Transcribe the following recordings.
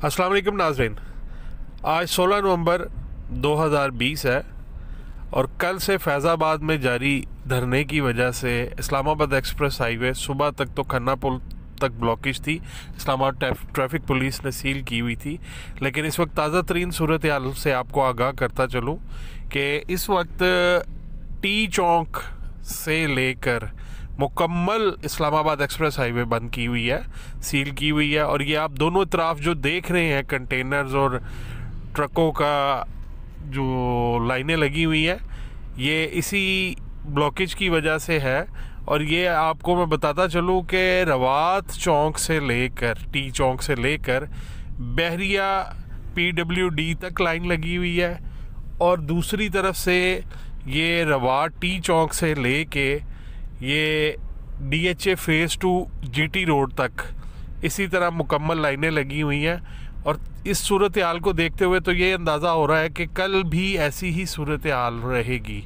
अस्सलाम वालेकुम नाज़रीन, आज 16 नवंबर 2020 है और कल से फैज़ाबाद में जारी धरने की वजह से इस्लामाबाद एक्सप्रेस हाईवे सुबह तक तो खन्ना पुल तक ब्लॉकेज थी। इस्लामाबाद ट्रैफिक पुलिस ने सील की हुई थी, लेकिन इस वक्त ताज़ा तरीन सूरत हाल से आपको आगाह करता चलूँ कि इस वक्त टी चौक से लेकर मुकम्मल इस्लामाबाद एक्सप्रेस हाईवे बंद की हुई है, सील की हुई है। और ये आप दोनों तरफ जो देख रहे हैं कंटेनर्स और ट्रकों का जो लाइनें लगी हुई है, ये इसी ब्लॉकेज की वजह से है। और ये आपको मैं बताता चलूँ कि रवात चौक से लेकर टी चौक से लेकर बहरिया PWD तक लाइन लगी हुई है, और दूसरी तरफ से ये रवात टी चौक से लेके ये DHA फ़ेज़ 2 GT रोड तक इसी तरह मुकम्मल लाइनें लगी हुई हैं। और इस सूरत हाल को देखते हुए तो ये अंदाज़ा हो रहा है कि कल भी ऐसी ही सूरत हाल रहेगी।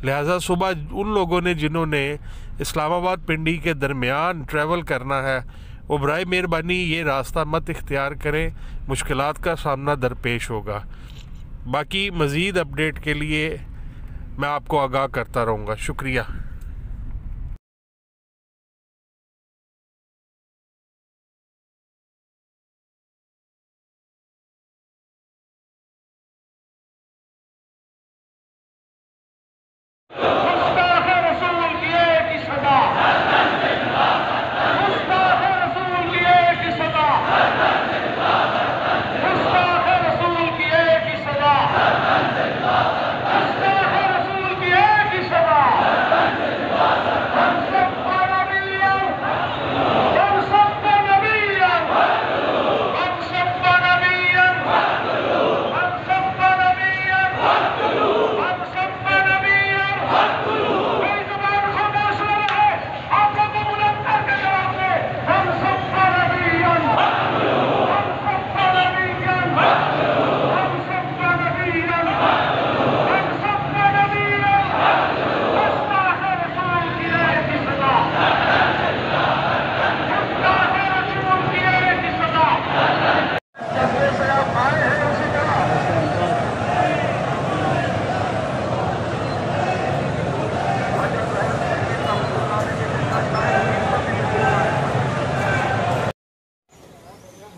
लिहाजा सुबह उन लोगों ने जिन्होंने इस्लामाबाद पिंडी के दरमियान ट्रैवल करना है वो बराए मेहरबानी ये रास्ता मत इख्तियार करें, मुश्किलात का सामना दरपेश होगा। बाकी मज़ीद अपडेट के लिए मैं आपको आगाह करता रहूँगा। शुक्रिया।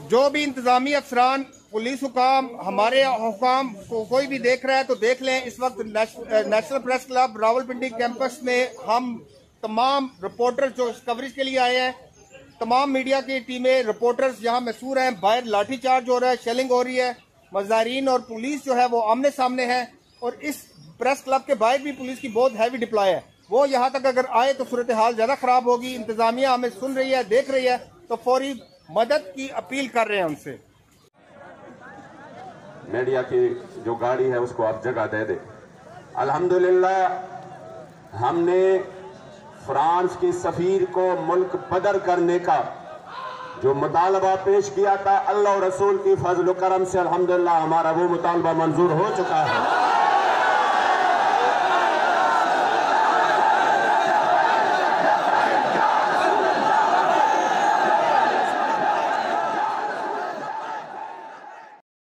जो भी इंतजामी अफसरान, पुलिस हुकाम, हमारे हुकाम को कोई भी देख रहा है तो देख लें। इस वक्त national press club Rawalpindi campus में हम तमाम रिपोर्टर जो कवरेज के लिए आए हैं, तमाम मीडिया की टीमें, रिपोर्टर्स यहाँ मैसूर हैं। बाहर लाठीचार्ज हो रहा है, शेलिंग हो रही है, मुजाहिरीन और पुलिस जो है वो आमने सामने है। और इस प्रेस क्लब के बाहर भी पुलिस की बहुत हैवी डिप्लॉय है। वो यहाँ तक अगर आए तो सूरत हाल ज्यादा खराब होगी। इंतजामिया हमें सुन रही है, देख रही है, तो फौरी मदद की अपील कर रहे हैं उनसे। मीडिया की जो गाड़ी है उसको आप जगह दे दे। अल्हम्दुलिल्लाह हमने फ्रांस की सफीर को मुल्क बदर करने का जो मुतालबा पेश किया था, अल्लाह और रसूल की फजल करम से अल्हम्दुलिल्लाह हमारा वो मुतालबा मंजूर हो चुका है।